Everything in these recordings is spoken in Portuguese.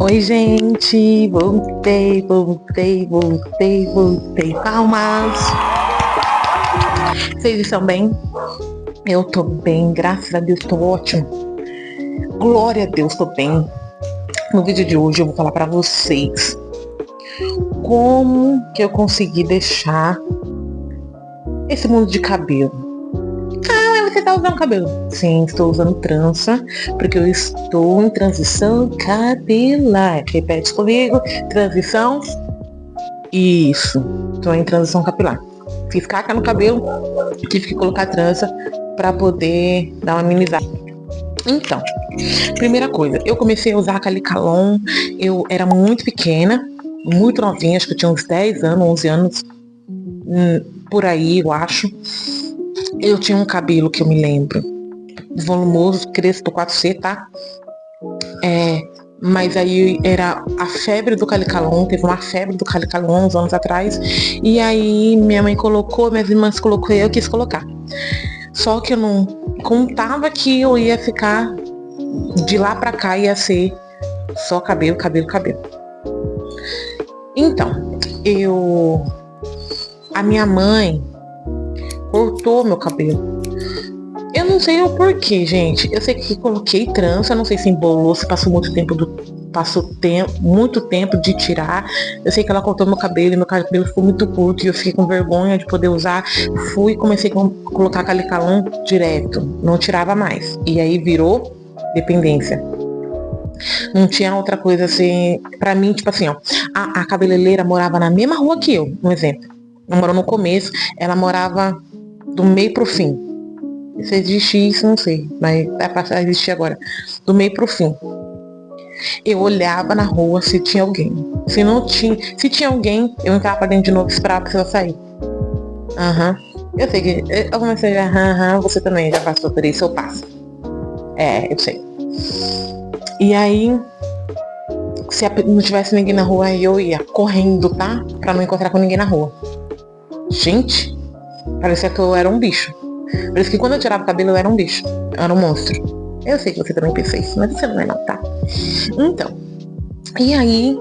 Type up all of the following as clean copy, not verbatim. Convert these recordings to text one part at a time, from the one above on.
Oi, gente, voltei. Palmas. Vocês estão bem? Eu tô bem, graças a Deus, tô ótimo. Glória a Deus, tô bem. No vídeo de hoje eu vou falar pra vocês como que eu consegui deixar esse mundo de cabelo. Você tá usando cabelo? Sim, estou usando trança, porque eu estou em transição capilar. Repete comigo, transição. Isso, estou em transição capilar. Fiz caca no cabelo, tive que colocar trança para poder dar uma amenizada. Então, primeira coisa, eu comecei a usar Calicalon, eu era muito pequena, muito novinha, acho que eu tinha uns 10 anos, 11 anos, por aí, eu acho. Eu tinha um cabelo que eu me lembro, volumoso, crespo 4C, tá? Mas aí era a febre do Calicalon, teve uma febre do Calicalon uns anos atrás, e aí minha mãe colocou, minhas irmãs colocou, eu quis colocar. Só que eu não contava que eu ia ficar de lá pra cá, ia ser só cabelo. Então, a minha mãe cortou meu cabelo. Eu não sei o porquê, gente. Eu sei que coloquei trança, não sei se embolou, se passou muito tempo de tirar. Eu sei que ela cortou meu cabelo e meu cabelo ficou muito curto e eu fiquei com vergonha de poder usar. Fui e comecei a colocar Calicalon direto, não tirava mais. E aí virou dependência. Não tinha outra coisa assim, pra mim, tipo assim, ó, a cabeleireira morava na mesma rua que eu, um exemplo. Ela morou no começo, ela morava do meio pro fim. Se existe isso, não sei, mas vai passar a existir agora. Do meio pro fim. Eu olhava na rua se tinha alguém. Se tinha alguém, eu entrava pra dentro de novo e esperava pra ela sair. Eu sei que. Eu comecei a você também já passou por isso, eu passo. Eu sei. E aí, se não tivesse ninguém na rua, eu ia correndo, tá? Pra não encontrar com ninguém na rua. Gente, parecia que eu era um bicho. Parece que quando eu tirava o cabelo eu era um bicho. Eu era um monstro. Eu sei que você também pensa isso, mas você não é não, tá? Então. E aí,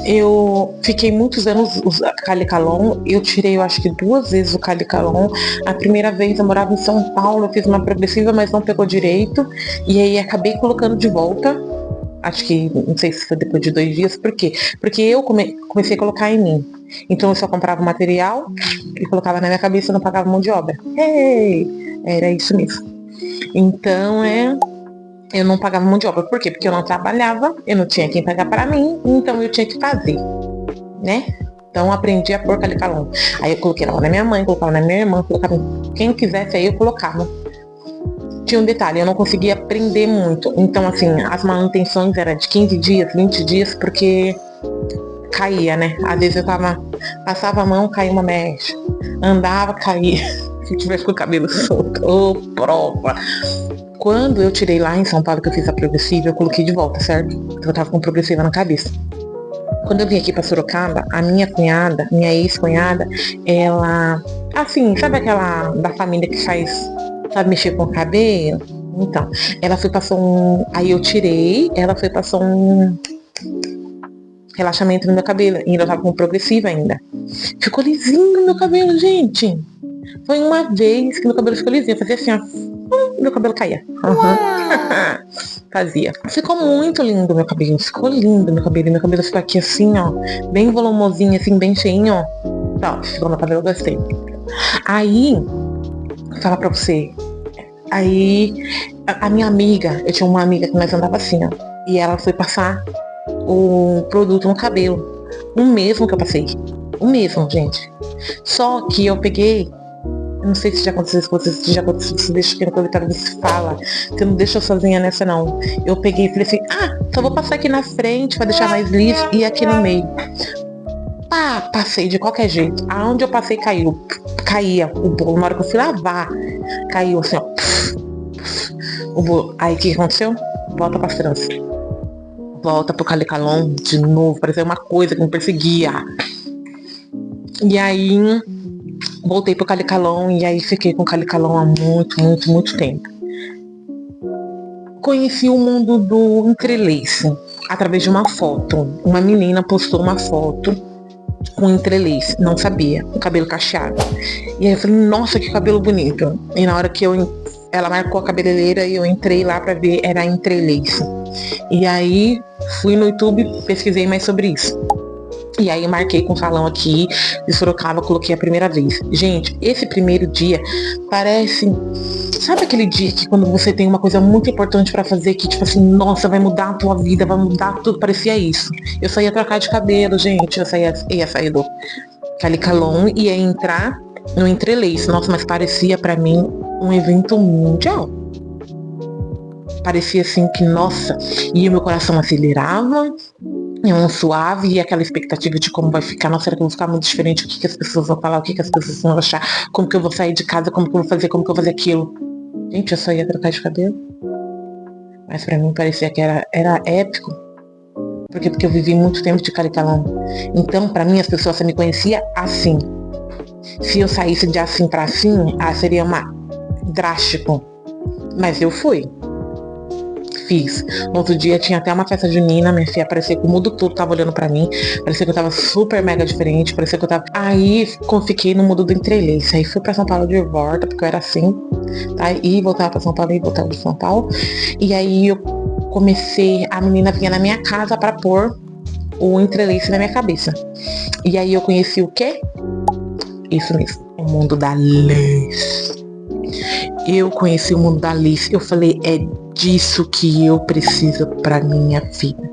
eu fiquei muitos anos usando Calicalon. Eu tirei, eu acho que 2 vezes o Calicalon. A primeira vez eu morava em São Paulo, eu fiz uma progressiva, mas não pegou direito. E aí acabei colocando de volta. Acho que, não sei se foi depois de 2 dias. Por quê? Porque eu comecei a colocar em mim. Então eu só comprava o material e colocava na minha cabeça e não pagava mão de obra. Era isso mesmo. Então eu não pagava mão de obra. Por quê? Porque eu não trabalhava, eu não tinha quem pagar para mim, então eu tinha que fazer, né? Então eu aprendi a pôr Calicalon. Aí eu coloquei lá na minha mãe, colocava na minha irmã, colocava quem quisesse, aí eu colocava. Tinha um detalhe, eu não conseguia aprender muito. Então, assim, as manutenções eram de 15 dias, 20 dias, porque caía, né? Às vezes eu passava a mão, caía uma mecha. Andava, caía. Se tivesse com o cabelo solto, prova. Quando eu tirei lá em São Paulo, que eu fiz a progressiva, eu coloquei de volta, certo? Eu tava com progressiva na cabeça. Quando eu vim aqui pra Sorocaba, a minha cunhada, minha ex-cunhada, ela, assim, sabe aquela da família que sabe mexer com o cabelo? Então, ela foi, passou um, aí eu tirei, ela foi, passou um relaxamento no meu cabelo, e eu tava com progressiva ainda. Ficou lisinho meu cabelo, gente. Foi uma vez que meu cabelo ficou lisinho, eu fazia assim, ó, meu cabelo caía. Fazia. Ficou muito lindo meu cabelo, meu cabelo ficou aqui assim, ó, bem volumosinho, assim, bem cheinho, ó. Tá, ficou meu cabelo, eu gostei. Aí, vou falar pra você, aí, a minha amiga, eu tinha uma amiga que nós andava assim, ó, e ela foi passar o produto no cabelo, o mesmo que eu passei, o mesmo, gente. Só que eu peguei, não sei se já aconteceu isso com vocês, se já aconteceu, se deixa que no comentário você fala, você não deixa eu sozinha nessa não. Eu peguei e falei assim, só vou passar aqui na frente pra deixar mais liso e aqui no meio. Passei de qualquer jeito. Aonde eu passei caía o bolo. Na hora que eu fui lavar, caiu assim, ó. O bolo. Aí o que aconteceu? Volta pra trança. Volta pro Calicalon de novo. Parecia uma coisa que me perseguia. E aí voltei pro Calicalon e aí fiquei com o Calicalon há muito tempo. Conheci o mundo do entrelace. através de uma foto. Uma menina postou uma foto com entrelace, não sabia, com cabelo cacheado. E aí eu falei, nossa, que cabelo bonito. E na hora que ela marcou a cabeleireira e eu entrei lá pra ver, era entrelace. E aí fui no YouTube, pesquisei mais sobre isso. E aí marquei com o salão aqui de Sorocaba, coloquei a primeira vez. Gente, esse primeiro dia parece... Sabe aquele dia que quando você tem uma coisa muito importante pra fazer, que tipo assim, nossa, vai mudar a tua vida, vai mudar tudo, parecia isso. Eu só ia trocar de cabelo, gente, ia sair do Calicalon e ia entrar no entrelace. Nossa, mas parecia pra mim um evento mundial. Parecia assim que, nossa, e o meu coração acelerava, um suave, e aquela expectativa de como vai ficar, nossa, será que eu vou ficar muito diferente, o que as pessoas vão falar, o que as pessoas vão achar, como que eu vou sair de casa, como que eu vou fazer, como que eu vou fazer aquilo. Gente, eu só ia trocar de cabelo. Mas pra mim parecia que era épico. Porque eu vivi muito tempo de Calicalão. Então, pra mim, as pessoas só me conheciam assim. Se eu saísse de assim pra assim, seria drástico. Mas eu fui. Fiz. No outro dia tinha até uma festa junina, minha filha parecia que o mundo todo tava olhando pra mim, parecia que eu tava super mega diferente, parecia que eu tava... Aí fiquei no mundo do entrelace, aí fui pra São Paulo de volta, porque eu era assim, tá? E voltava pra São Paulo e voltava de São Paulo, e aí eu comecei, a menina vinha na minha casa pra pôr o entrelace na minha cabeça. E aí eu conheci o quê? Isso mesmo, o mundo da lace. Eu conheci o mundo da lace, eu falei, é disso que eu preciso pra minha vida.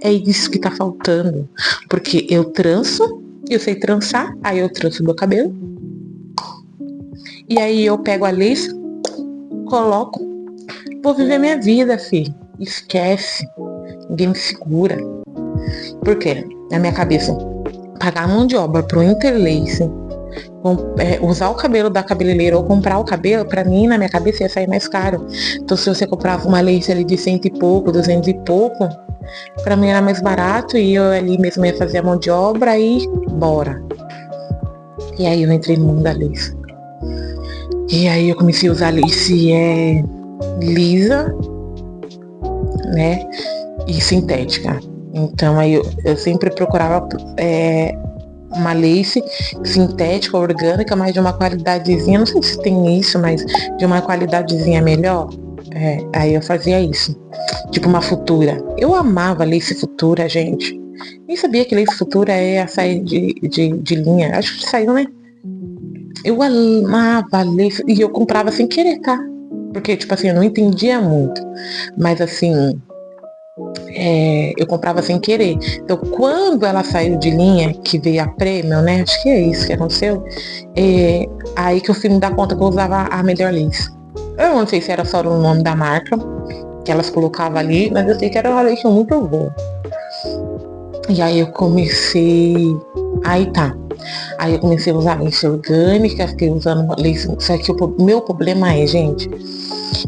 É isso que tá faltando. Porque eu tranço, eu sei trançar, aí eu tranço meu cabelo. E aí eu pego a lace, coloco, vou viver minha vida, filho. Esquece. Ninguém me segura. Por quê? Na minha cabeça, pagar a mão de obra pro interlace, usar o cabelo da cabeleireira ou comprar o cabelo, pra mim, na minha cabeça, ia sair mais caro. Então, se você comprava uma lace ali de 100 e pouco, 200 e pouco, pra mim era mais barato e eu ali mesmo ia fazer a mão de obra e bora. E aí eu entrei no mundo da lace. E aí eu comecei a usar lace lisa, né, e sintética. Então aí eu sempre procurava uma lace sintética, orgânica, mas de uma qualidadezinha, não sei se tem isso, mas de uma qualidadezinha melhor. Aí eu fazia isso. Tipo uma Futura. Eu amava lace Futura, gente. Nem sabia que lace Futura é a sair de linha. Acho que saiu, né? Eu amava lace. E eu comprava sem querer, tá? Porque, tipo assim, eu não entendia muito. Mas assim... eu comprava sem querer. Então, quando ela saiu de linha, que veio a Premium, né? Acho que é isso que aconteceu. Aí que eu fui me dar conta que eu usava a melhor lace. Eu não sei se era só o nome da marca que elas colocavam ali, mas eu sei que era uma lace muito boa. E aí eu comecei... Aí eu comecei a usar lace orgânica, fiquei usando lace... Só que o meu problema é, gente...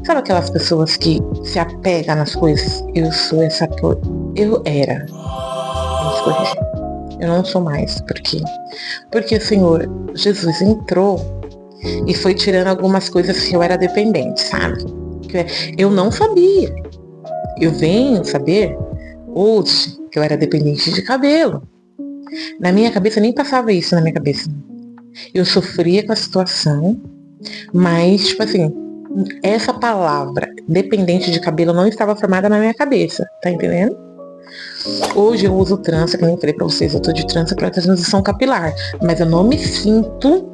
Sabe aquelas pessoas que se apegam nas coisas? Eu sou essa... Eu era. Eu não sou mais. Por quê? Porque o Senhor Jesus entrou e foi tirando algumas coisas que eu era dependente, sabe? Eu não sabia. Eu venho saber hoje que eu era dependente de cabelo. Na minha cabeça nem passava isso na minha cabeça. Eu sofria com a situação, mas, tipo assim, essa palavra, dependente de cabelo, não estava formada na minha cabeça, tá entendendo? Hoje eu uso trança, que nem eu falei pra vocês, eu tô de trança pra transição capilar, mas eu não me sinto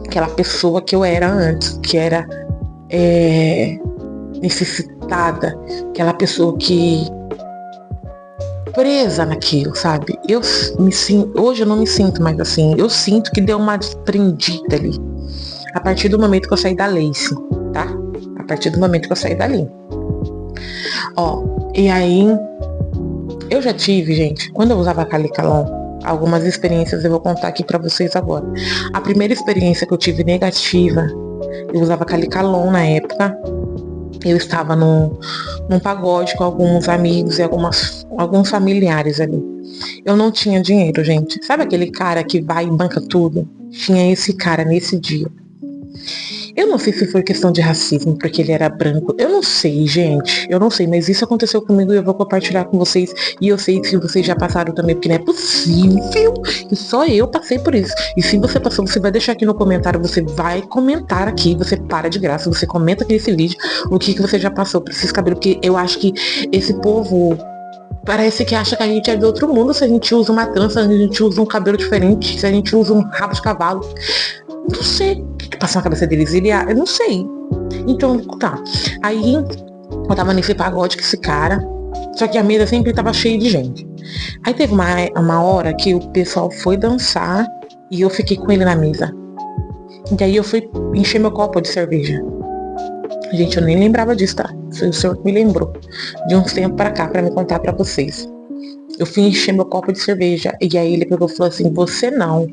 aquela pessoa que eu era antes, que era necessitada, aquela pessoa que presa naquilo, sabe? Hoje eu não me sinto mais assim, eu sinto que deu uma desprendida ali. A partir do momento que eu saí da lace, tá? A partir do momento que eu saí dali. E aí, eu já tive, gente, quando eu usava Calicalon, algumas experiências eu vou contar aqui pra vocês agora. A primeira experiência que eu tive negativa, eu usava Calicalon na época. Eu estava num pagode com alguns amigos e alguns familiares ali. Eu não tinha dinheiro, gente. Sabe aquele cara que vai e banca tudo? Tinha esse cara nesse dia. Eu não sei se foi questão de racismo, porque ele era branco. Eu não sei, gente. Eu não sei, mas isso aconteceu comigo e eu vou compartilhar com vocês. E eu sei que vocês já passaram também, porque não é possível que só eu passei por isso. E se você passou, você vai deixar aqui no comentário, você vai comentar aqui, você para de graça, você comenta aqui nesse vídeo o que você já passou por esses cabelos, porque eu acho que esse povo parece que acha que a gente é de outro mundo se a gente usa uma trança, se a gente usa um cabelo diferente, se a gente usa um rabo de cavalo. Não sei o que passa na cabeça deles. Eu não sei. Então, tá. Aí, eu tava nesse pagode com esse cara. Só que a mesa sempre tava cheia de gente. Aí teve uma hora que o pessoal foi dançar e eu fiquei com ele na mesa. E aí eu fui encher meu copo de cerveja. Gente, eu nem lembrava disso, tá? Foi o senhor que me lembrou. De uns tempos pra cá, pra me contar pra vocês. Eu fui encher meu copo de cerveja. E aí ele pegou e falou assim, você não.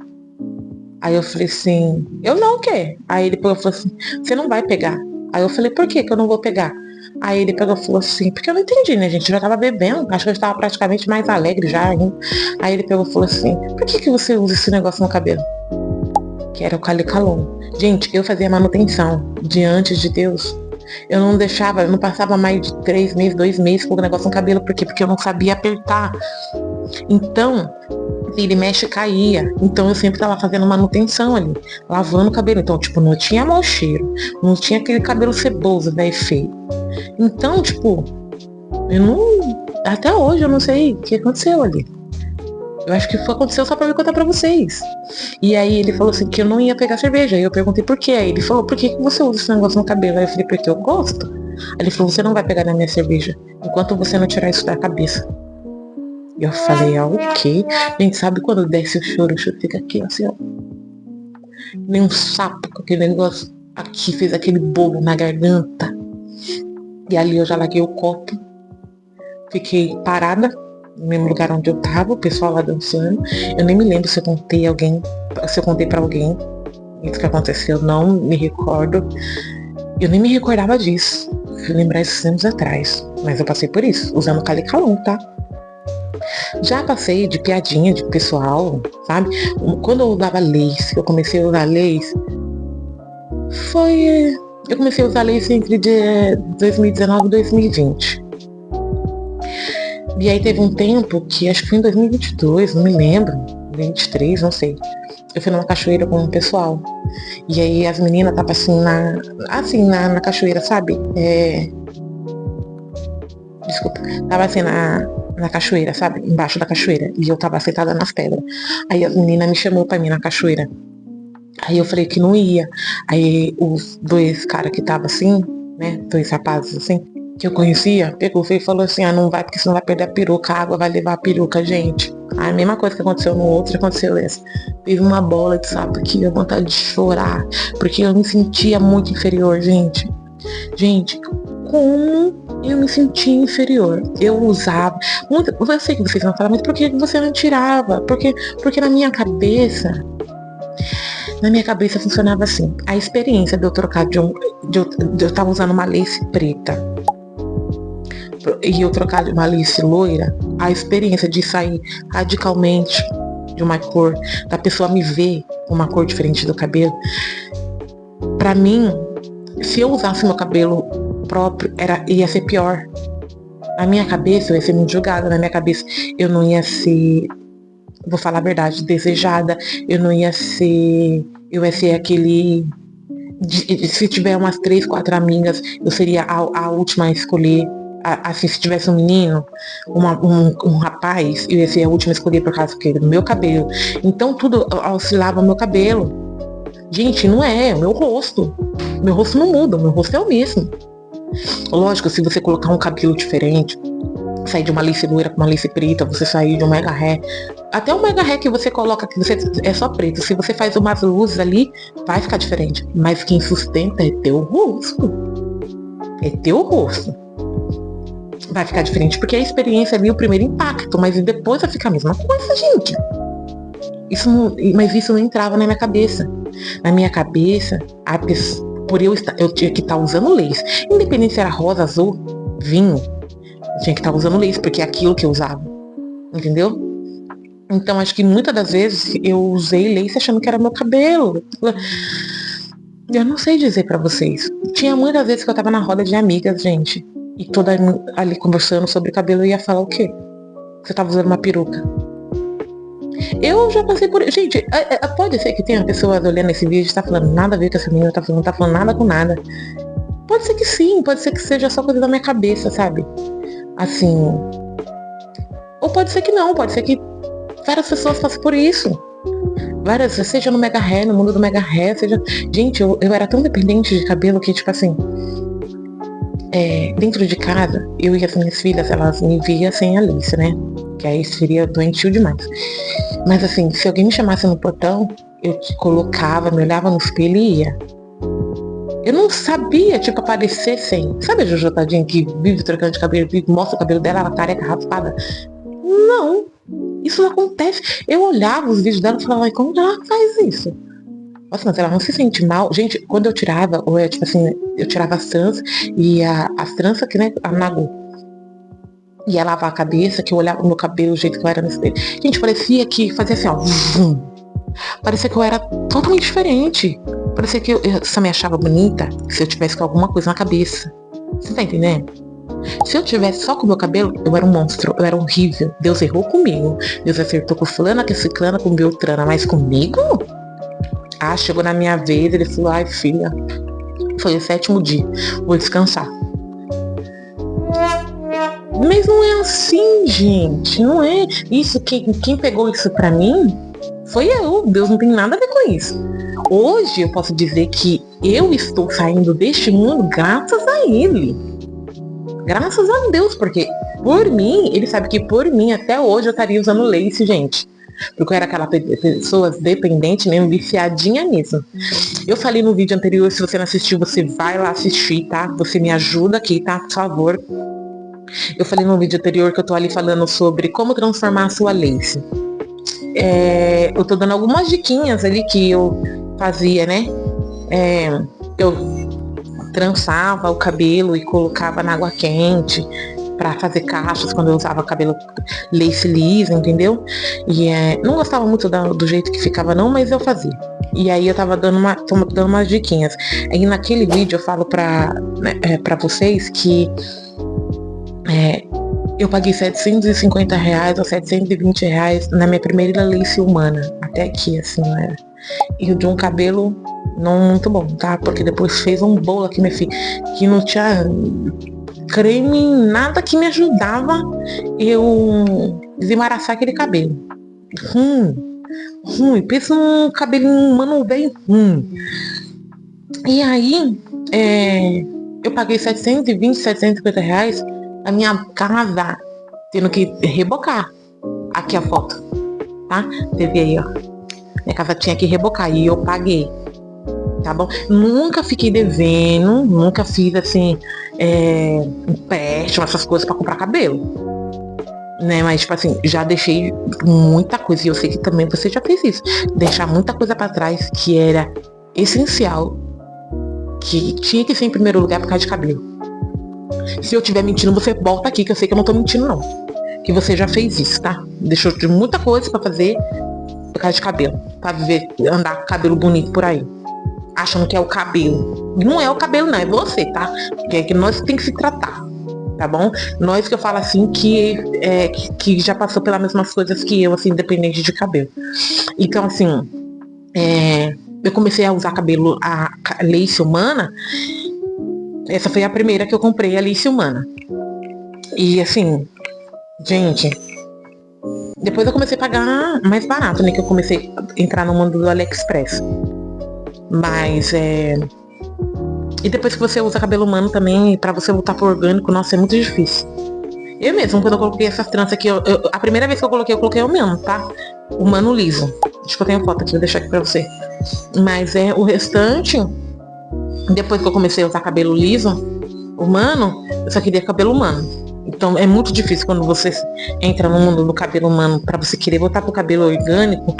Aí eu falei assim, eu não quero. Aí ele pegou e falou assim, você não vai pegar. Aí eu falei, por que eu não vou pegar? Aí ele pegou e falou assim, porque eu não entendi, né, gente? Eu já tava bebendo, acho que eu estava praticamente mais alegre já ainda. Aí ele pegou e falou assim, por que você usa esse negócio no cabelo? Que era o Calicalon. Gente, eu fazia manutenção diante de Deus. Eu não deixava, eu não passava mais de 3 meses, 2 meses com o negócio no cabelo. Por quê? Porque eu não sabia apertar. Então, ele mexe e caía. Então eu sempre tava fazendo manutenção ali, lavando o cabelo. Então, tipo, não tinha mau cheiro, não tinha aquele cabelo ceboso, velho, feio. Então, tipo, eu não. Até hoje eu não sei o que aconteceu ali. Eu acho que aconteceu só pra me contar pra vocês. E aí ele falou assim que eu não ia pegar cerveja. Aí eu perguntei por quê. Aí ele falou, por que você usa esse negócio no cabelo? Aí eu falei, porque eu gosto. Aí ele falou, você não vai pegar na minha cerveja enquanto você não tirar isso da cabeça. E eu falei, ok. Gente, sabe quando desce o choro fica aqui, assim, ó. Nem um sapo com aquele negócio aqui, fez aquele bolo na garganta. E ali eu já larguei o copo. Fiquei parada no mesmo lugar onde eu tava, o pessoal lá dançando. Eu nem me lembro se eu contei pra alguém isso que aconteceu, não me recordo. Eu nem me recordava disso. Fui lembrar esses anos atrás. Mas eu passei por isso, usando Calicalon, tá? Já passei de piadinha de pessoal, sabe? Quando eu usava lace, eu comecei a usar lace, eu comecei a usar lace entre 2019 e 2020. E aí teve um tempo que, acho que foi em 2022, não me lembro, 2023, não sei. Eu fui numa cachoeira com um pessoal. E aí as meninas estavam assim na cachoeira, sabe? Desculpa. Tava assim na cachoeira, sabe? Embaixo da cachoeira. E eu tava sentada nas pedras. Aí a menina me chamou pra mim na cachoeira. Aí eu falei que não ia. Aí os 2 caras que tava assim, né? 2 rapazes assim, que eu conhecia, pegou e falou assim, não vai, porque senão vai perder a peruca, a água vai levar a peruca, gente. A mesma coisa que aconteceu no outro, aconteceu essa. Teve uma bola de sapo aqui, eu vontade de chorar, porque eu me sentia muito inferior, gente. Gente, como eu me sentia inferior? Eu usava, eu sei que vocês vão falar, mas por que você não tirava? Porque na minha cabeça funcionava assim. A experiência de eu trocar de eu tava usando uma lace preta e eu trocar de uma lace loira, a experiência de sair radicalmente de uma cor, da pessoa me ver com uma cor diferente do cabelo, pra mim, se eu usasse meu cabelo próprio, ia ser pior. Na minha cabeça, eu ia ser muito julgada. Na minha cabeça, eu não ia ser, vou falar a verdade, desejada. Eu ia ser aquele, se tiver umas 3, 4 amigas, eu seria a última a escolher. Assim, se tivesse um menino, um rapaz, eu ia ser a última a escolher por causa do meu cabelo. Então tudo oscilava o meu cabelo. Gente, não é o meu rosto. Meu rosto não muda, meu rosto é o mesmo. Lógico, se você colocar um cabelo diferente, sair de uma lace loira com uma lace preta, você sair de um mega hair, até o mega hair que você coloca, que você é só preto, se você faz umas luzes ali, vai ficar diferente. Mas quem sustenta é teu rosto. É teu rosto. Vai ficar diferente, porque a experiência ali, o primeiro impacto, mas depois vai ficar a mesma coisa, gente. Mas isso não entrava na minha cabeça. Na minha cabeça, eu tinha que estar usando lace. Independente se era rosa, azul, vinho, eu tinha que estar usando lace, porque é aquilo que eu usava. Entendeu? Então acho que muitas das vezes eu usei lace achando que era meu cabelo. Eu não sei dizer pra vocês. Tinha muitas vezes que eu tava na roda de amigas, gente. E toda ali conversando sobre cabelo, eu ia falar o quê? Você tava usando uma peruca. Eu já passei por... Gente, pode ser que tenha pessoas olhando esse vídeo e tá falando nada a ver com essa menina, tá falando, não tá falando nada com nada. Pode ser que sim, pode ser que seja só coisa da minha cabeça, sabe? Assim... Ou pode ser que não, pode ser que várias pessoas passem por isso. Várias, seja no mega hair, no mundo do mega hair, seja... Gente, eu era tão dependente de cabelo que, tipo assim... dentro de casa, eu e as minhas filhas, elas me viam sem a Alice, né? Que aí seria doentio demais. Mas assim, se alguém me chamasse no portão, eu te colocava, me olhava no espelho e ia. Eu não sabia, tipo, aparecer sem. Sabe a Jojo Tadinha que vive trocando de cabelo, mostra o cabelo dela, ela careca, raspada? Não. Isso não acontece. Eu olhava os vídeos dela e falava, como ela faz isso? Nossa, mas ela não se sente mal. Gente, quando eu tirava, ou tipo assim, eu tirava as tranças e as tranças que, né, a Nagu. Ia lavar a cabeça, que eu olhava o meu cabelo, o jeito que eu era no espelho. Gente, parecia que fazia assim, ó. Vum. Parecia que eu era totalmente diferente. Parecia que eu só me achava bonita se eu tivesse com alguma coisa na cabeça. Você tá entendendo? Se eu tivesse só com o meu cabelo, eu era um monstro, eu era horrível. Deus errou comigo. Deus acertou com fulana, com ciclana, com Beltrana, mas comigo? Ah, chegou na minha vez, ele falou, ai filha, foi o 7º dia, vou descansar. Mas não é assim, gente, não é. Isso, quem pegou isso pra mim foi eu. Deus não tem nada a ver com isso. Hoje eu posso dizer que eu estou saindo deste mundo graças a ele. Graças a Deus, porque por mim, ele sabe que por mim até hoje eu estaria usando lace, gente. Porque eu era aquela pessoa dependente mesmo, viciadinha nisso. Eu falei no vídeo anterior, se você não assistiu, você vai lá assistir, tá? Você me ajuda aqui, tá? Por favor. Eu falei no vídeo anterior que eu tô ali falando sobre como transformar a sua lace. Eu tô dando algumas diquinhas ali que eu fazia, né? Eu trançava o cabelo e colocava na água quente pra fazer cachos quando eu usava cabelo lace liso, entendeu? E não gostava muito do jeito que ficava não, mas eu fazia. E aí eu tava dando umas diquinhas. Aí naquele vídeo eu falo pra vocês que eu paguei R$750 ou R$720 na minha primeira lace humana. Até aqui, assim, né? E de um cabelo não muito bom, tá? Porque depois fez um bolo aqui, minha filha, que não tinha creme, nada que me ajudava eu desembaraçar aquele cabelo. Ruim. Pensa num cabelinho humano bem ruim. E aí, eu paguei R$750 a minha casa, tendo que rebocar. Aqui a foto, tá? Teve aí, ó. Minha casa tinha que rebocar e eu paguei. Tá bom? Nunca fiquei devendo, nunca fiz assim, empréstimo, essas coisas pra comprar cabelo. Né? Mas, tipo assim, já deixei muita coisa. E eu sei que também você já fez isso. Deixar muita coisa pra trás que era essencial, que tinha que ser em primeiro lugar por causa de cabelo. Se eu estiver mentindo, você volta aqui, que eu sei que eu não tô mentindo, não. Que você já fez isso, tá? Deixou de muita coisa pra fazer por causa de cabelo. Pra viver, andar com cabelo bonito por aí. Achando que é o cabelo. Não é o cabelo, não. É você, tá? Porque é que nós tem que se tratar. Tá bom? Nós que eu falo assim, que já passou pelas mesmas coisas que eu, assim, independente de cabelo. Então, assim, eu comecei a usar cabelo, a lace humana. Essa foi a primeira que eu comprei, a lace humana. E assim, gente, depois eu comecei a pagar mais barato, né? Que eu comecei a entrar no mundo do AliExpress. Mas e depois que você usa cabelo humano também, pra você voltar pro orgânico, nossa, é muito difícil. Eu mesmo, quando eu coloquei essas tranças aqui, a primeira vez que eu coloquei eu mesmo, tá? Humano liso. Acho que eu tenho foto aqui, vou deixar aqui pra você. Mas o restante, depois que eu comecei a usar cabelo liso, humano, eu só queria cabelo humano. Então é muito difícil quando você entra no mundo do cabelo humano pra você querer voltar pro cabelo orgânico.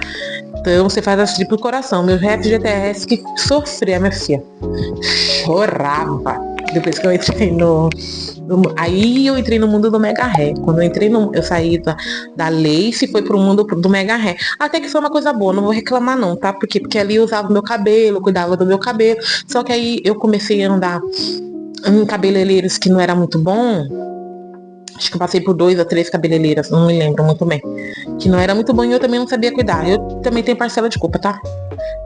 Então você faz assim pro coração. Meu FGTS que sofria, minha filha. Chorava. Depois que eu entrei aí eu entrei no mundo do mega hair. Quando eu saí da lace e foi pro mundo do mega hair. Até que foi uma coisa boa, não vou reclamar não, tá? Porque ali eu usava o meu cabelo, cuidava do meu cabelo. Só que aí eu comecei a andar em cabeleireiros que não era muito bom. Acho que eu passei por 2 ou 3 cabeleireiras, não me lembro muito bem. Que não era muito bom e eu também não sabia cuidar. Eu também tenho parcela de culpa, tá?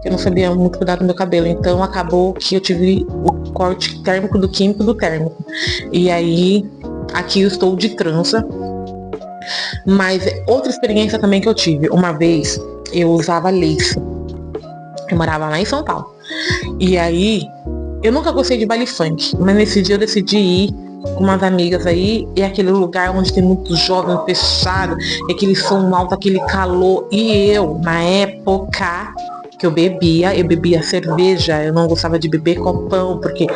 Eu não sabia muito cuidar do meu cabelo. Então acabou que eu tive o corte térmico do químico do térmico. E aí, aqui eu estou de trança. Mas outra experiência também que eu tive. Uma vez eu usava lace. Eu morava lá em São Paulo. E aí, eu nunca gostei de baile funk. Mas nesse dia eu decidi ir com umas amigas aí, é aquele lugar onde tem muito jovem fechado, aquele som alto, aquele calor. E eu, na época que eu bebia cerveja, eu não gostava de beber copão, porque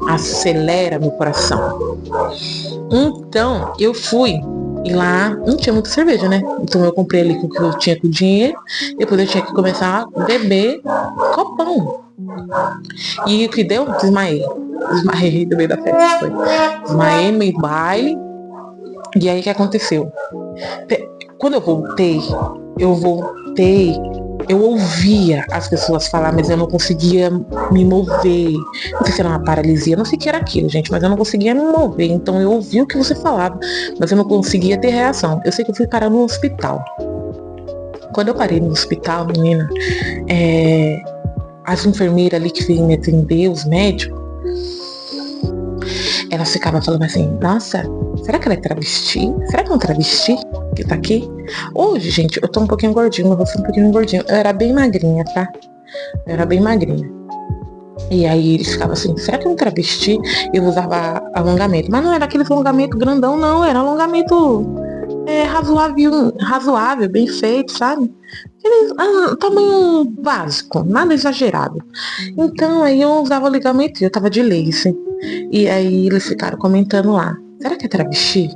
acelera meu coração. Então, eu fui, e lá não tinha muita cerveja, né? Então eu comprei ali com o que eu tinha com dinheiro, depois eu tinha que começar a beber copão. E o que deu? Desmaiei no meio da festa. Foi. Desmaiei no meio do baile. E aí o que aconteceu? Quando eu voltei, eu ouvia as pessoas falar, mas eu não conseguia me mover. Não sei se era uma paralisia, não sei o que era aquilo, gente, mas eu não conseguia me mover. Então eu ouvia o que você falava, mas eu não conseguia ter reação. Eu sei que eu fui parar no hospital. Quando eu parei no hospital, menina, as enfermeiras ali que vinham me atender, os médicos, elas ficavam falando assim, nossa, será que ela é travesti? Será que é um travesti que tá aqui? Hoje, gente, eu tô um pouquinho gordinho, eu vou ser um pouquinho gordinho. Eu era bem magrinha, tá? Eu era bem magrinha. E aí eles ficavam assim, será que é um travesti? Eu usava alongamento. Mas não era aquele alongamento grandão, não. Era alongamento razoável, bem feito, sabe? Tamanho básico, nada exagerado. Então aí eu usava ligamento, eu tava de lace. E aí eles ficaram comentando lá, será que é travesti?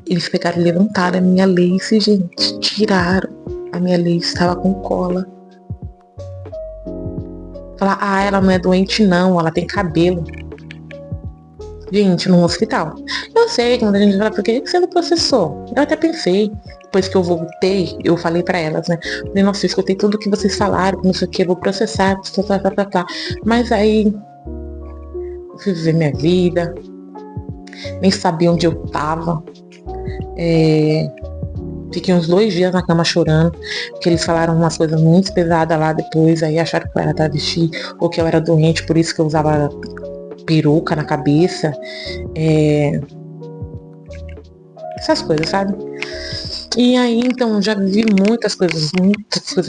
Eles pegaram e levantaram a minha lace, gente, tiraram. A minha lace tava com cola. Falar, ela não é doente não, ela tem cabelo. Gente, num hospital. Eu sei, quando a gente fala, por que você não processou? Eu até pensei, depois que eu voltei, eu falei pra elas, né? Falei, nossa, eu escutei tudo que vocês falaram, não sei o que, eu vou processar, tá. Mas aí, eu fui viver minha vida, nem sabia onde eu tava. Fiquei uns 2 dias na cama chorando, porque eles falaram umas coisas muito pesadas lá depois, aí acharam que eu era travesti, ou que eu era doente, por isso que eu usava peruca na cabeça, essas coisas, sabe? E aí, então, já vi muitas coisas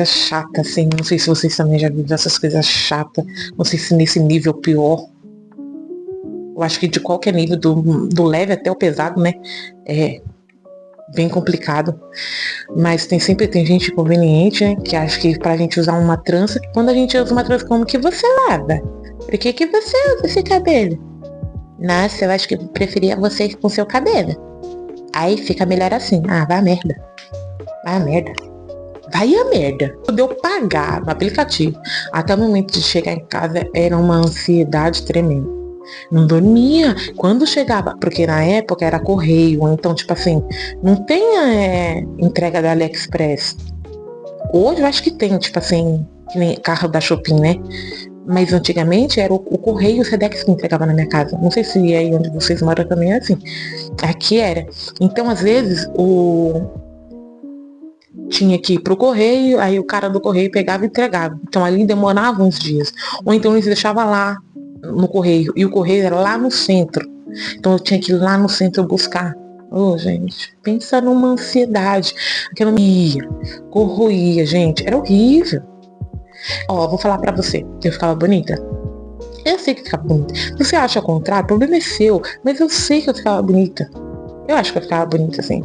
chatas, assim, não sei se vocês também já viram essas coisas chatas, não sei se nesse nível pior. Eu acho que de qualquer nível, do leve até o pesado, né, é bem complicado. Mas sempre tem gente inconveniente, né, que acha que pra gente usar uma trança, quando a gente usa uma trança, como que você lava? Por que você usa esse cabelo? Nossa, eu acho que eu preferia você com seu cabelo. Aí fica melhor assim. Vai a merda. Vai a merda. Quando eu pagar no aplicativo, até o momento de chegar em casa, era uma ansiedade tremenda. Não dormia. Quando chegava, porque na época era correio, então tipo assim, não tem entrega da AliExpress. Hoje eu acho que tem, tipo assim, que nem carro da Shopping, né? Mas antigamente era o correio, o Sedex que entregava na minha casa. Não sei se aí onde vocês moram também é assim. Aqui era. Então, às vezes, tinha que ir pro correio, aí o cara do correio pegava e entregava. Então ali demorava uns dias. Ou então eles deixavam lá no correio. E o correio era lá no centro. Então eu tinha que ir lá no centro buscar. Gente, pensa numa ansiedade. Aquela corroía, gente. Era horrível. Vou falar pra você, eu ficava bonita? Eu sei que ficava bonita. Você acha o contrário? O problema é seu. Mas eu sei que eu ficava bonita. Eu acho que eu ficava bonita, assim.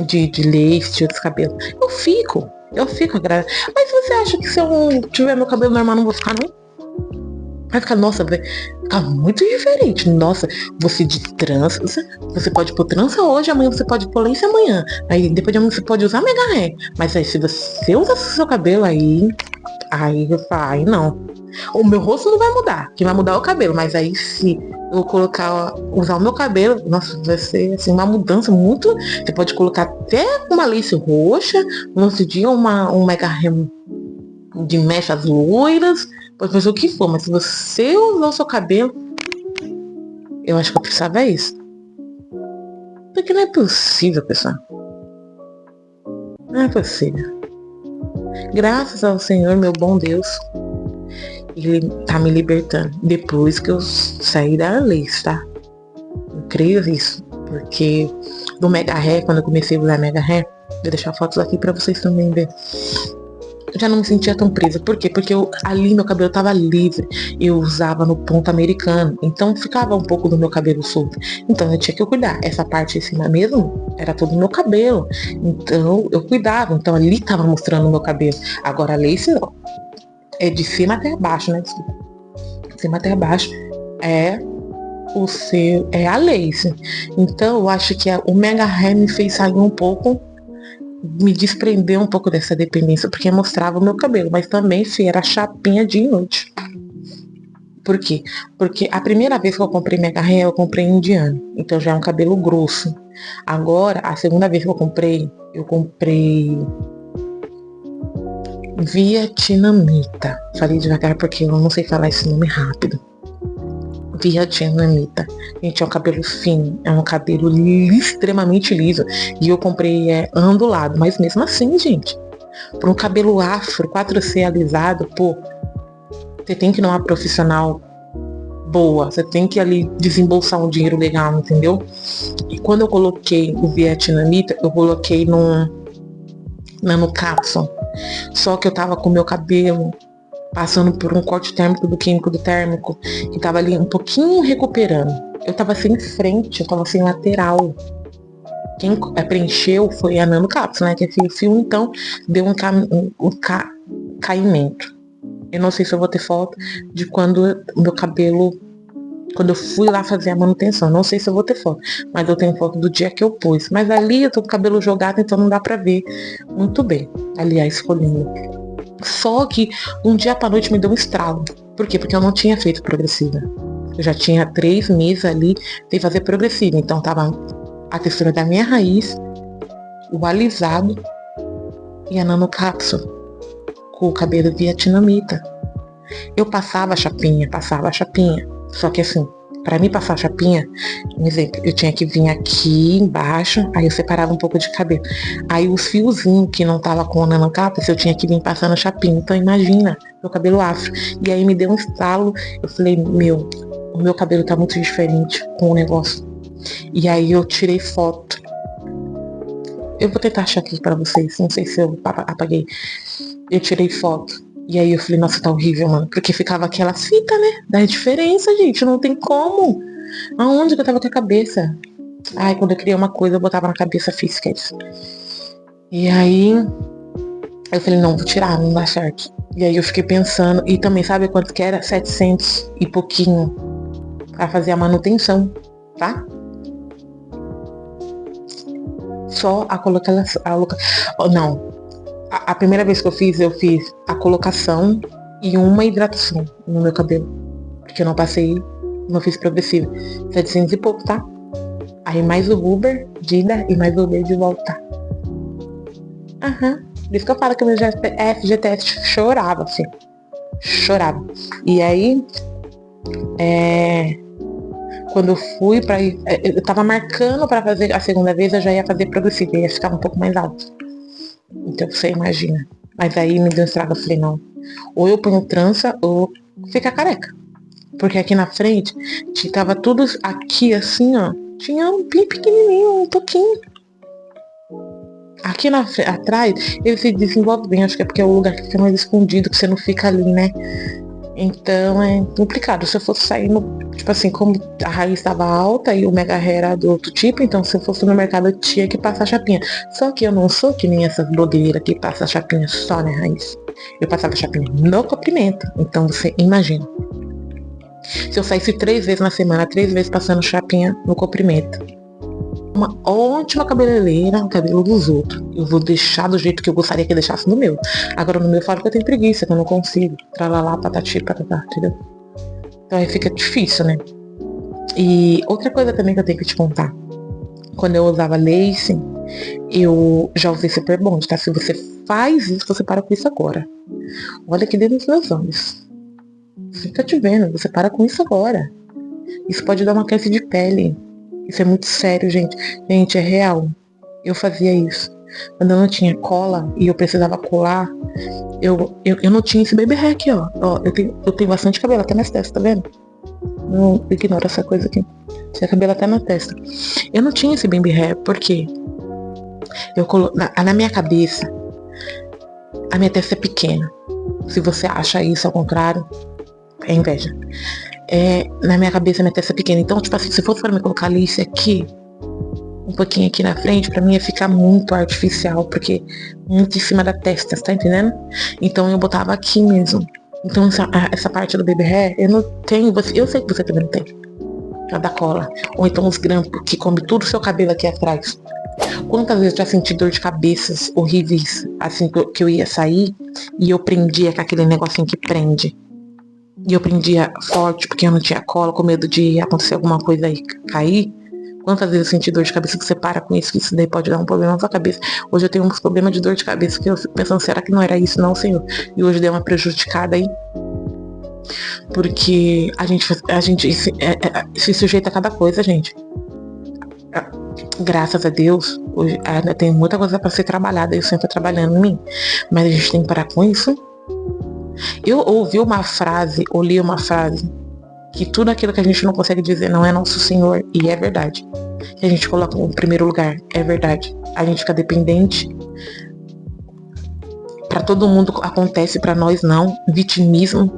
De lace, de outros cabelos. Eu fico agradecida. Mas você acha que se eu tiver meu cabelo normal, não vou ficar, não? Vai ficar, nossa, vai ficar muito diferente. Nossa, você de trança, você pode pôr trança hoje, amanhã você pode pôr lace amanhã. Aí depois de amanhã você pode usar mega hair. Mas aí se você usa seu cabelo, aí não. O meu rosto não vai mudar, quem vai mudar é o cabelo, mas aí se eu usar o meu cabelo, nossa, vai ser assim, uma mudança muito. Você pode colocar até uma lace roxa, no outro dia um mega remo de mechas loiras, pode fazer o que for, mas se você usar o seu cabelo, eu acho que eu precisava isso. Porque não é possível, pessoal. Não é possível. Graças ao Senhor, meu bom Deus, Ele tá me libertando. Depois que eu saí da lace, tá? Eu creio nisso. Porque do mega hair, quando eu comecei a usar mega hair, vou deixar fotos aqui pra vocês também verem. Eu já não me sentia tão presa. Por quê? Porque ali meu cabelo tava livre. Eu usava no ponto americano. Então ficava um pouco do meu cabelo solto. Então eu tinha que cuidar. Essa parte de cima mesmo era todo o meu cabelo. Então eu cuidava. Então ali tava mostrando o meu cabelo. Agora a lace não. É de cima até abaixo, né? De cima até abaixo é a lace. Então eu acho que o mega hair me fez sair um pouco, me desprender um pouco dessa dependência, porque mostrava o meu cabelo, mas também era chapinha de noite. Por quê? Porque a primeira vez que eu comprei mega hair, eu comprei indiano, então já é um cabelo grosso. Agora, a segunda vez que eu comprei vietnamita. Falei devagar porque eu não sei falar esse nome rápido. Vietnamita. Gente, é um cabelo fino, é um cabelo extremamente liso. E eu comprei ondulado, mas mesmo assim, gente, por um cabelo afro, 4C alisado, pô, você tem que ir numa profissional boa, você tem que ali desembolsar um dinheiro legal, entendeu? E quando eu coloquei o vietnamita, eu coloquei no cápsula. Só que eu tava com o meu cabelo passando por um corte térmico do químico do térmico, que tava ali um pouquinho recuperando. Eu tava sem frente, eu tava sem lateral. Quem preencheu foi a nano cápsula, né? Que é fio, então deu um caimento. Eu não sei se eu vou ter foto de quando o meu cabelo, quando eu fui lá fazer a manutenção. Não sei se eu vou ter foto, mas eu tenho foto do dia que eu pus. Mas ali eu tô com o cabelo jogado, então não dá pra ver muito bem. Aliás, ficou lindo. Só que um dia pra noite me deu um estralo. Por quê? Porque eu não tinha feito progressiva. Eu já tinha 3 meses ali sem fazer progressiva. Então tava a textura da minha raiz, o alisado e a nanocápsula com o cabelo vietnamita. Eu passava a chapinha. Só que assim, pra mim passar a chapinha, um exemplo, eu tinha que vir aqui embaixo, aí eu separava um pouco de cabelo. Aí os fiozinhos que não tava com a nanocápsula, eu tinha que vir passando a chapinha. Então imagina, meu cabelo afro. E aí me deu um estalo, eu falei, o meu cabelo tá muito diferente com o negócio. E aí eu tirei foto. Eu vou tentar achar aqui pra vocês, não sei se eu apaguei. Eu tirei foto. E aí eu falei, nossa, tá horrível, mano. Porque ficava aquela fita, né? Da diferença, gente. Não tem como. Aonde que eu tava com a cabeça? Ai, quando eu queria uma coisa, eu botava na cabeça, fiz isso. E aí eu falei, não, vou tirar, não dá certo. E aí eu fiquei pensando. E também, sabe quanto que era? 700 e pouquinho pra fazer a manutenção, tá? Só a colocação. Não. A primeira vez que eu fiz a colocação e uma hidratação no meu cabelo. Porque eu não fiz progressiva. 700 e pouco, tá? Aí mais o Uber de ida e mais o Uber de volta. Por isso que eu falo que o meu FGTS chorava, filho. Chorava. E aí, quando eu fui pra ir, eu tava marcando pra fazer a segunda vez, eu já ia fazer progressiva, ia ficar um pouco mais alto. Então você imagina. Mas aí me deu um estrago, eu falei, não. Ou eu ponho trança ou fica careca. Porque aqui na frente, tava tudo aqui assim, ó. Tinha um bem pequenininho, um pouquinho. Aqui atrás, ele se desenvolve bem. Acho que é porque é o lugar que fica mais escondido, que você não fica ali, né? Então é complicado. Se eu fosse sair tipo assim, como a raiz estava alta e o mega hair era do outro tipo, então se eu fosse no mercado eu tinha que passar chapinha. Só que eu não sou que nem essas blogueiras que passam chapinha só na raiz. Eu passava chapinha no comprimento. Então você imagina. Se eu saísse 3 vezes na semana, 3 vezes passando chapinha no comprimento. uma ótima cabeleireira no cabelo dos outros. Eu vou deixar do jeito que eu gostaria que deixasse no meu. Agora no meu eu falo que eu tenho preguiça, que eu não consigo. Tralalá, patati, patatá, entendeu? Então aí fica difícil, né? E outra coisa também que eu tenho que te contar. Quando eu usava lace, eu já usei super bond, tá? Se você faz isso, você para com isso agora. Olha aqui dentro dos meus olhos. Você tá te vendo, você para com isso agora. Isso pode dar uma câncer de pele. Isso é muito sério, gente. Gente, é real. Eu fazia isso. Quando eu não tinha cola e eu precisava colar, eu não tinha esse baby hair aqui, ó. Eu tenho bastante cabelo até nas testas, tá vendo? Não ignora essa coisa aqui. Tinha cabelo até na testa. Eu não tinha esse baby hair, porque na minha cabeça, a minha testa é pequena. Se você acha isso ao contrário, é inveja. Na minha cabeça, minha testa é pequena. Então, tipo assim, se fosse para me colocar lice aqui, um pouquinho aqui na frente, pra mim ia ficar muito artificial, porque muito em cima da testa, tá entendendo? Então eu botava aqui mesmo. Então essa parte do baby hair, eu não tenho, eu sei que você também não tem. A da cola. Ou então os grampos que come tudo o seu cabelo aqui atrás. Quantas vezes eu já senti dor de cabeças horríveis, assim, que eu ia sair e eu prendia com aquele negocinho que prende. E eu prendia forte porque eu não tinha cola, com medo de acontecer alguma coisa aí cair. Quantas vezes eu senti dor de cabeça que você para com isso, que isso daí pode dar um problema na sua cabeça. Hoje eu tenho uns problemas de dor de cabeça que eu fico pensando, será que não era isso não, senhor? E hoje deu uma prejudicada aí. Porque a gente se sujeita a cada coisa, gente. Graças a Deus, hoje ainda tem muita coisa para ser trabalhada, eu sempre tô trabalhando em mim. Mas a gente tem que parar com isso. Eu ouvi uma frase, ou li uma frase, que tudo aquilo que a gente não consegue dizer não é nosso Senhor, e é verdade. Que a gente coloca no primeiro lugar, é verdade. A gente fica dependente. Pra todo mundo acontece, pra nós não. Vitimismo,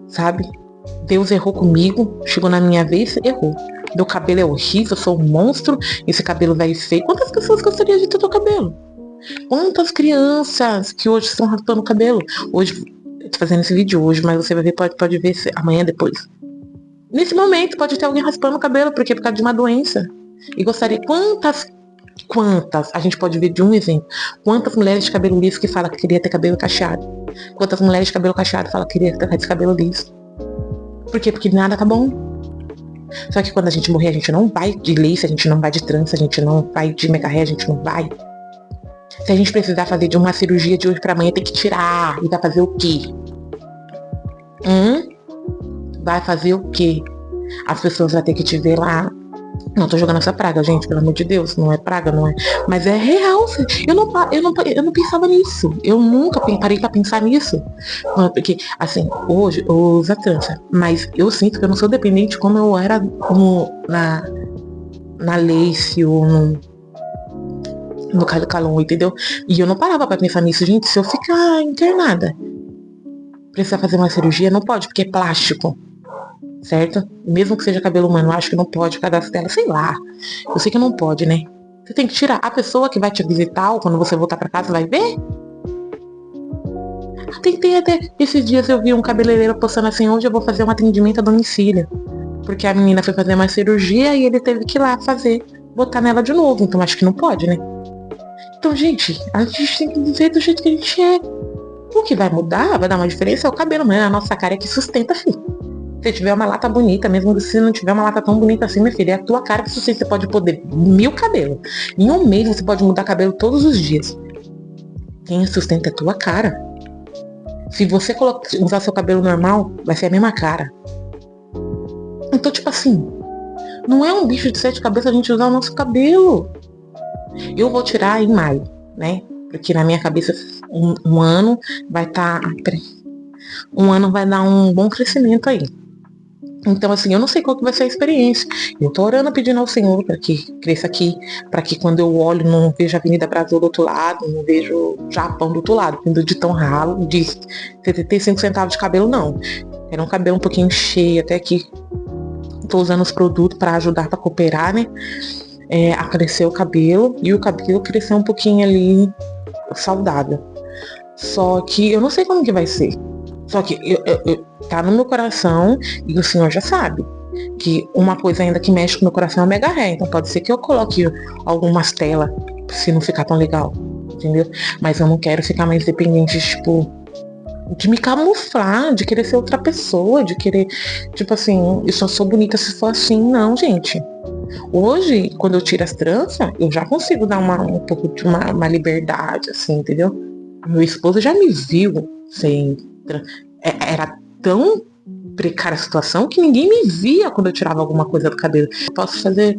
sabe? Deus errou comigo, chegou na minha vez, errou. Meu cabelo é horrível, eu sou um monstro, esse cabelo velho feio. Quantas pessoas gostariam de ter teu cabelo? Quantas crianças que hoje estão raspando o cabelo? Hoje, eu tô fazendo esse vídeo hoje, mas você vai ver, pode ver amanhã, depois. Nesse momento, pode ter alguém raspando o cabelo, porque é por causa de uma doença. E gostaria, quantas, a gente pode ver de um exemplo, quantas mulheres de cabelo liso que falam que queria ter cabelo cacheado. Quantas mulheres de cabelo cacheado falam que queria ter esse cabelo liso. Por quê? Porque nada tá bom. Só que quando a gente morrer, a gente não vai de lace, a gente não vai de trança, a gente não vai de mega hair, a gente não vai. Se a gente precisar fazer de uma cirurgia de hoje pra amanhã, tem que tirar. E vai fazer o quê? Vai fazer o quê? As pessoas vão ter que te ver lá. Não tô jogando essa praga, gente, pelo amor de Deus. Não é praga, não é. Mas é real. Eu não pensava nisso. Eu nunca parei pra pensar nisso. Porque, assim, hoje eu uso a trança. Mas eu sinto que eu não sou dependente como eu era na lace ou no calon, entendeu? E eu não parava pra pensar nisso, gente. Se eu ficar internada, precisar fazer uma cirurgia, não pode, porque é plástico. Certo? Mesmo que seja cabelo humano, eu acho que não pode, por causa dela, sei lá. Eu sei que não pode, né? Você tem que tirar. A pessoa que vai te visitar, ou quando você voltar pra casa, vai ver? Tem até, esses dias eu vi um cabeleireiro postando assim, hoje eu vou fazer um atendimento a domicílio. Porque a menina foi fazer uma cirurgia e ele teve que ir lá fazer, botar nela de novo. Então acho que não pode, né? Então, gente, a gente tem que viver do jeito que a gente é. O que vai mudar, vai dar uma diferença é o cabelo, mas a nossa cara é que sustenta, filho. Se tiver uma lata bonita, mesmo se não tiver uma lata tão bonita assim, minha filha, é a tua cara que você pode poder 1000 cabelos. Em um mês você pode mudar cabelo todos os dias. Quem sustenta é a tua cara. Se você usar seu cabelo normal, vai ser a mesma cara. Então, tipo assim, não é um bicho de 7 cabeças a gente usar o nosso cabelo. Eu vou tirar em maio, né? Porque na minha cabeça um ano vai estar... Um ano vai dar um bom crescimento aí. Então, assim, eu não sei qual que vai ser a experiência. Eu tô orando, pedindo ao Senhor para que cresça aqui, para que quando eu olho não veja a Avenida Brasil do outro lado, não vejo Japão do outro lado, vindo de tão ralo, de 75 centavos de cabelo, não. Era um cabelo um pouquinho cheio, até aqui. Tô usando os produtos para ajudar, para cooperar, né? A crescer o cabelo, e o cabelo crescer um pouquinho ali saudável. Só que eu não sei como que vai ser. Só que tá no meu coração e o Senhor já sabe. Que uma coisa ainda que mexe com o meu coração é o mega hair. Então pode ser que eu coloque algumas telas se não ficar tão legal. Entendeu? Mas eu não quero ficar mais dependente, tipo, de me camuflar, de querer ser outra pessoa, de querer, tipo assim, eu só sou bonita se for assim. Não, gente. Hoje, quando eu tiro as tranças, eu já consigo dar um pouco de uma liberdade, assim, entendeu? Meu esposo já me viu sem era tão precária a situação que ninguém me via quando eu tirava alguma coisa do cabelo.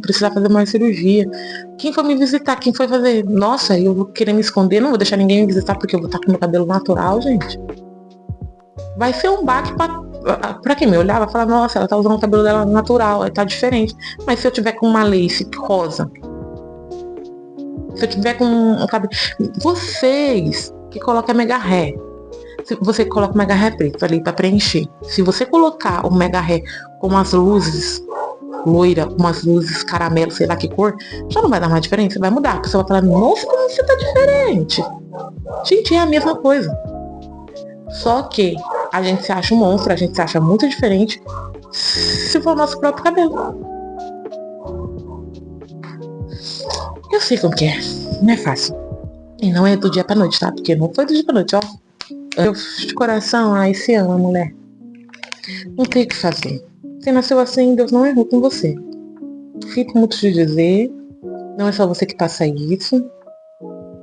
Precisar fazer uma cirurgia. Quem foi me visitar? Quem foi fazer? Nossa, eu vou querer me esconder, não vou deixar ninguém me visitar porque eu vou estar com meu cabelo natural, gente. Vai ser um baque pra quem me olhava, falar, nossa, ela tá usando o cabelo dela natural, aí tá diferente. Mas se eu tiver com uma lace rosa, se eu tiver com um cabelo... Vocês que colocam mega hair, se você coloca o mega hair preto ali pra preencher, se você colocar o mega hair com umas luzes loira, com umas luzes caramelo, sei lá que cor, já não vai dar mais diferença, vai mudar. A pessoa vai falar, nossa, como você tá diferente. Gente, é a mesma coisa. Só que a gente se acha um monstro, a gente se acha muito diferente se for o nosso próprio cabelo. Eu sei como que é, não é fácil. E não é do dia pra noite, tá? Porque não foi do dia pra noite, ó. Eu de coração, ai, se ama, mulher. Não tem o que fazer. Você nasceu assim, Deus não errou com você. Fico muito de dizer, não é só você que passa isso,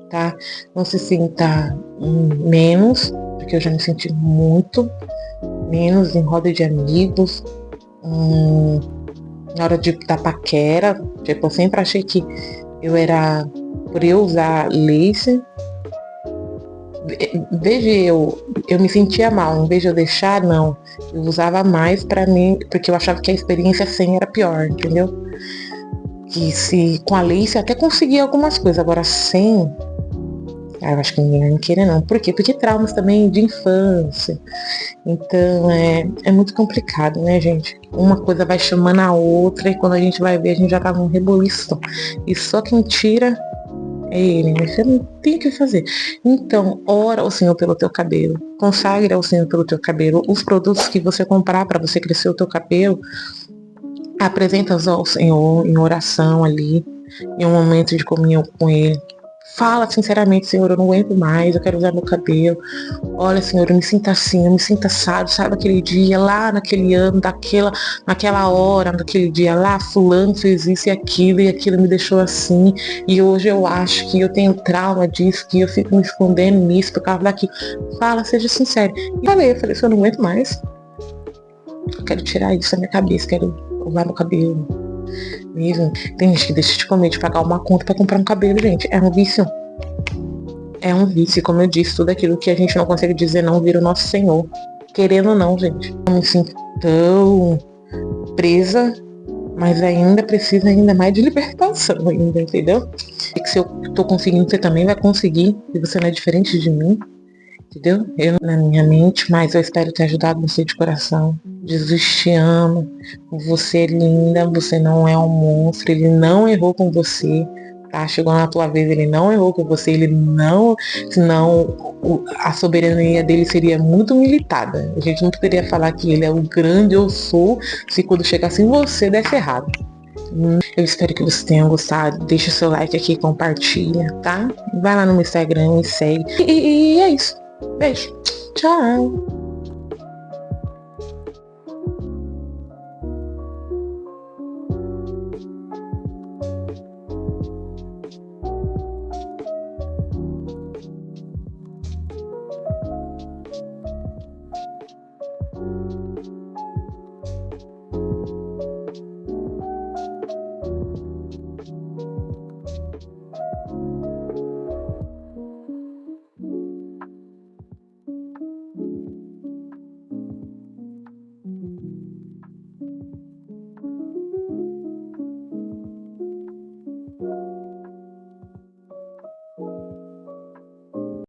tá? Não se sinta menos, porque eu já me senti muito menos em roda de amigos, na hora da paquera. Tipo, eu sempre achei que eu era, por eu usar lace, veja, eu me sentia mal, em vez de eu deixar, não. Eu usava mais pra mim, porque eu achava que a experiência sem era pior, entendeu? Que se com a lace eu até conseguia algumas coisas, agora sem, eu acho que ninguém vai me querer não. Por quê? Porque traumas também de infância. Então é muito complicado, né, gente? Uma coisa vai chamando a outra e quando a gente vai ver, a gente já tá num reboliço. E só quem tira é ele, né? Você não tem o que fazer. Então, ora ao Senhor pelo teu cabelo. Consagre ao Senhor pelo teu cabelo. Os produtos que você comprar para você crescer o teu cabelo, apresenta ao Senhor em oração ali, em um momento de comunhão com Ele. Fala sinceramente, Senhor, eu não aguento mais, eu quero usar meu cabelo. Olha, Senhor, eu me sinto assim, eu me sinto assado, sabe aquele dia, lá naquele ano, naquela hora, naquele dia lá, fulano fez isso e aquilo me deixou assim. E hoje eu acho que eu tenho trauma disso, que eu fico me escondendo nisso por causa daquilo. Fala, seja sincero. E eu falei, eu não aguento mais. Eu quero tirar isso da minha cabeça, quero usar meu cabelo. Mesmo. Tem gente que deixa de comer, de pagar uma conta pra comprar um cabelo, gente. É um vício. É um vício, como eu disse, tudo aquilo que a gente não consegue dizer não vira o nosso Senhor. Querendo ou não, gente. Eu me sinto tão presa, mas ainda precisa ainda mais de libertação ainda, entendeu? E que se eu tô conseguindo, você também vai conseguir. E você não é diferente de mim. Entendeu? Eu na minha mente, mas eu espero ter ajudado você de coração. Jesus te ama. Você é linda, você não é um monstro, ele não errou com você. Tá? Chegou na tua vez, ele não errou com você, ele não. Senão a soberania dele seria muito limitada. A gente não poderia falar que ele é o grande eu sou, se quando chegasse em você desse errado. Eu espero que vocês tenham gostado. Deixa o seu like aqui, compartilha, tá? Vai lá no meu Instagram, me segue. E é isso. Beijo. Tchau.